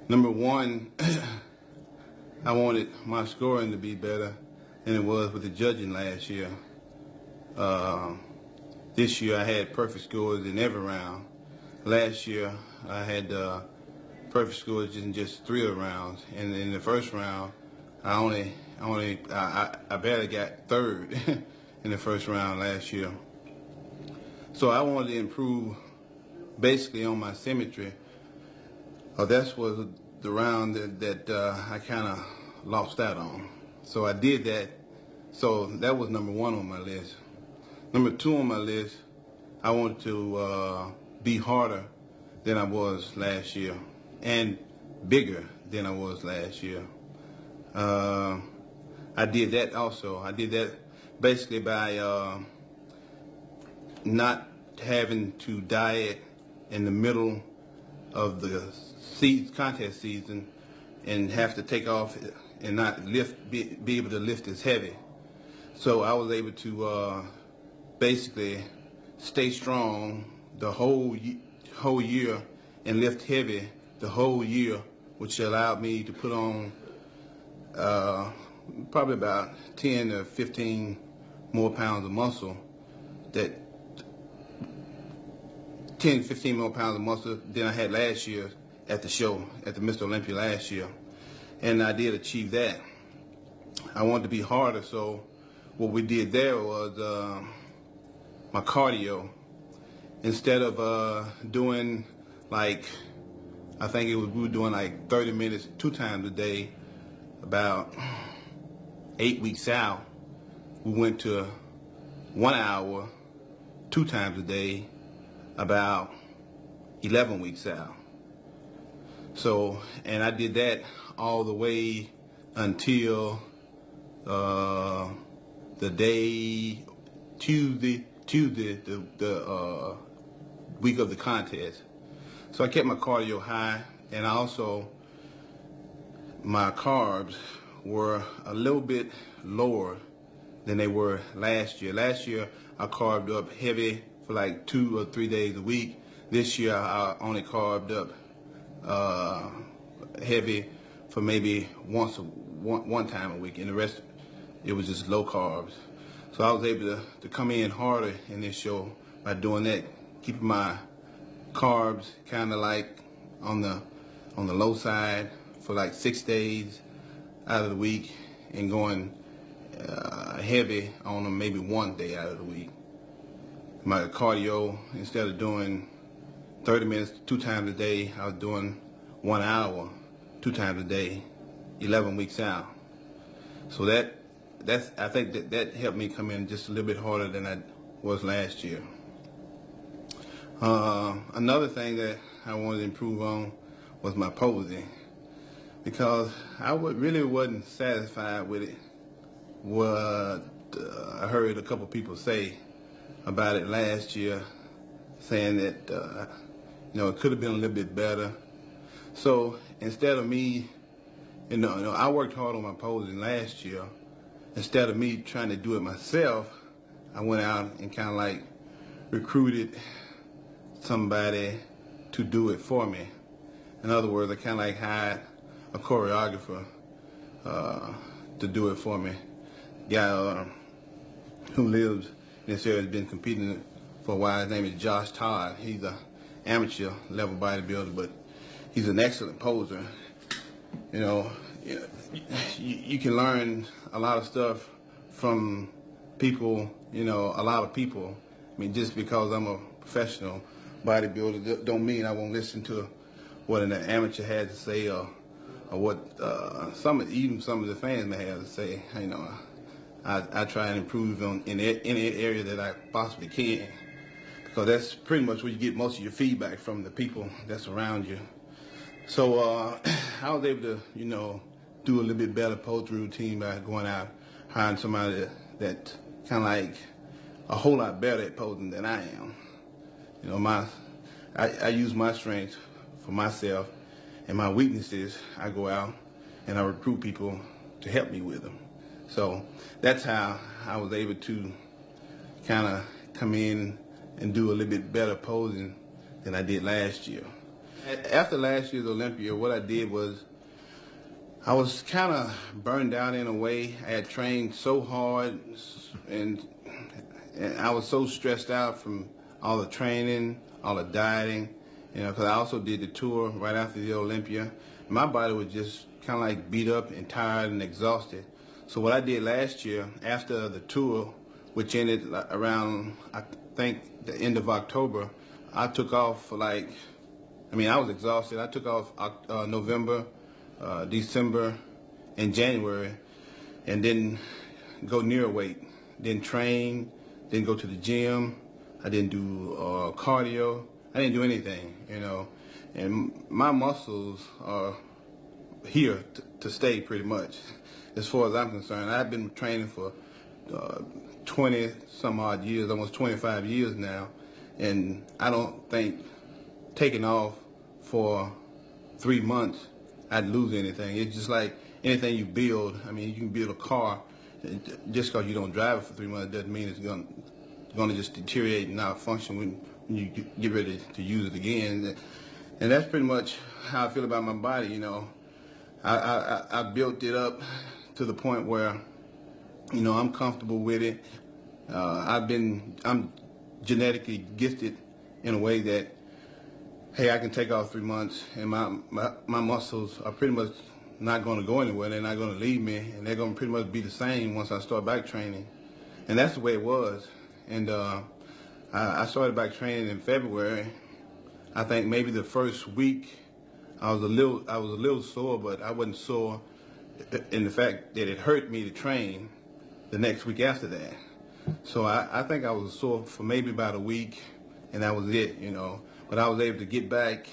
Number one, I wanted my scoring to be better than it was with the judging last year. This year I had perfect scores in every round. Last year I had perfect scores in just 3 rounds, and in the first round I barely got third in the first round last year. So I wanted to improve basically on my symmetry. That was the round that I kind of lost out on. So I did that. So that was number one on my list. Number two on my list, I wanted to be harder than I was last year and bigger than I was last year. I did that also. I did that basically by not having to diet in the middle of the contest season and have to take off and not be able to lift as heavy. So I was able to basically stay strong the whole year and lift heavy the whole year, which allowed me to put on probably about 10 to 15 more pounds of muscle. That 10 to 15 more pounds of muscle than I had last year at the show, at the Mr. Olympia last year. And I did achieve that. I wanted to be harder, so what we did there was my cardio. Instead of doing like, I think we were doing like 30 minutes 2 times a day, about 8 weeks out, we went to 1 hour 2 times a day, about 11 weeks out. So, and I did that all the way until the day Tuesday, the week of the contest. So I kept my cardio high, and also my carbs were a little bit lower than they were last year. Last year I carved up heavy for like 2 or 3 days a week. This year I only carved up heavy for maybe one time a week, and the rest it was just low carbs. So I was able to come in harder in this show by doing that, keeping my carbs kind of like on the low side for like 6 days out of the week, and going heavy on them maybe 1 day out of the week. My cardio, instead of doing 30 minutes 2 times a day, I was doing 1 hour 2 times a day, 11 weeks out. So I think that helped me come in just a little bit harder than I was last year. Another thing that I wanted to improve on was my posing, because I really wasn't satisfied with it. What I heard a couple people say about it last year, saying that it could have been a little bit better. So instead of me, I worked hard on my posing last year. Instead of me trying to do it myself, I went out and kind of like recruited somebody to do it for me. In other words, I kind of like hired a choreographer to do it for me. Guy who lives in this area has been competing for a while. His name is Josh Todd. He's an amateur level bodybuilder, but he's an excellent poser. You can learn a lot of stuff from people, a lot of people. I mean, just because I'm a professional bodybuilder don't mean I won't listen to what an amateur has to say, or what some of the fans may have to say. I try and improve in any area that I possibly can, because that's pretty much where you get most of your feedback from, the people that's around you. So I was able to, do a little bit better post routine by going out, hiring somebody that kind of like a whole lot better at posing than I am. I use my strengths for myself, and my weaknesses I go out and I recruit people to help me with them. So that's how I was able to kind of come in and do a little bit better posing than I did last year. After last year's Olympia, what I did was I was kind of burned out in a way. I had trained so hard, and I was so stressed out from all the training, all the dieting, because I also did the tour right after the Olympia. My body was just kind of like beat up and tired and exhausted. So what I did last year after the tour, which ended around, I think, the end of October, I took off for I was exhausted. I took off November, December, and January, and didn't go near weight. Didn't train, didn't go to the gym. I didn't do cardio. I didn't do anything, And my muscles are here to stay pretty much, as far as I'm concerned. I've been training for 20 some odd years, almost 25 years now, and I don't think taking off for 3 months I'd lose anything. It's just like anything you build. I mean, you can build a car. Just because you don't drive it for 3 months doesn't mean it's going to just deteriorate and not function when you get ready to use it again. And that's pretty much how I feel about my body. I built it up to the point where, I'm comfortable with it. I'm genetically gifted in a way that, hey, I can take off 3 months and my muscles are pretty much not going to go anywhere. They're not going to leave me, and they're going to pretty much be the same once I start back training. And that's the way it was. And I started back training in February. I think maybe the first week I was a little sore, but I wasn't sore in the fact that it hurt me to train the next week after that. So I think I was sore for maybe about a week, and that was it, But I was able to get back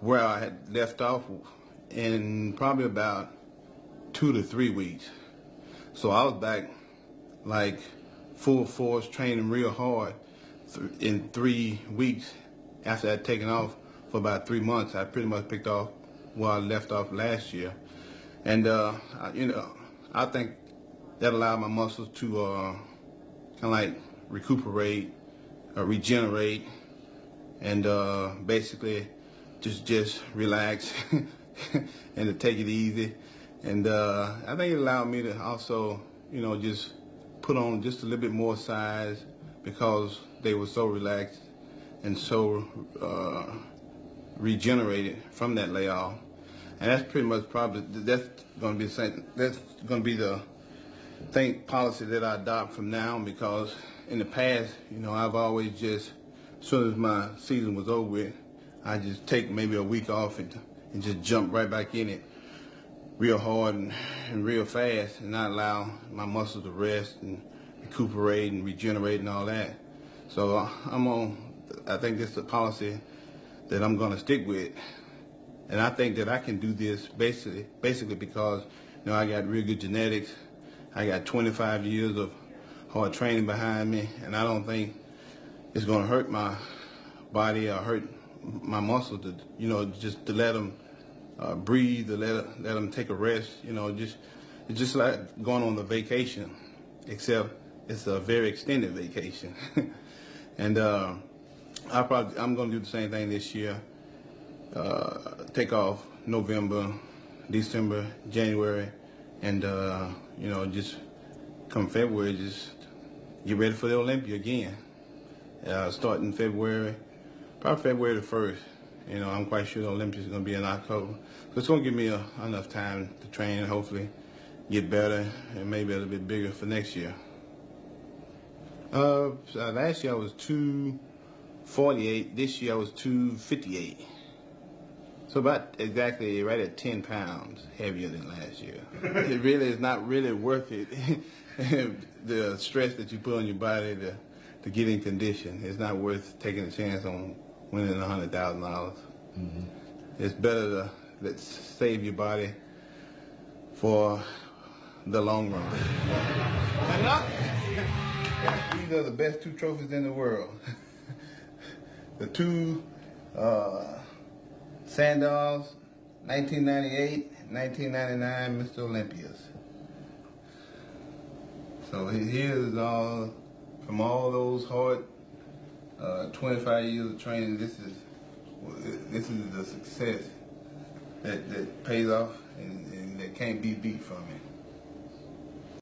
where I had left off in probably about 2 to 3 weeks. So I was back like full force, training real hard in 3 weeks after I'd taken off for about 3 months. I pretty much picked off where I left off last year. And, I think that allowed my muscles to kind of like recuperate, regenerate, and basically just relax and to take it easy. And I think it allowed me to also, just put on just a little bit more size because they were so relaxed and so regenerated from that layoff. And that's pretty much that's going to be the policy that I adopt from now, because in the past, I've always just, as soon as my season was over with, I just take maybe a week off and just jump right back in it real hard and real fast, and not allow my muscles to rest and recuperate and regenerate and all that. So I think this is a policy that I'm going to stick with. And I think that I can do this basically because, I got real good genetics. I got 25 years of hard training behind me, and I don't think it's going to hurt my body or hurt my muscles just to let them breathe, to let them take a rest. It's just like going on a vacation, except it's a very extended vacation. And I'm going to do the same thing this year. Take off November, December, January, and just come February, just get ready for the Olympia again. Starting February, probably February the 1st. I'm quite sure the Olympia is going to be in October. So it's going to give me enough time to train and hopefully get better and maybe a little bit bigger for next year. Last year I was 248. This year I was 258. So about exactly right at 10 pounds heavier than last year. It really is not really worth it. The stress that you put on your body to get in condition. It's not worth taking a chance on winning $100,000. Mm-hmm. It's better to save your body for the long run. These are the best 2 trophies in the world. The 2 Sandals, 1998, 1999 Mr. Olympias. So here's all from all those hard 25 years of training. This is this is the success that pays off and that can't be beat from it.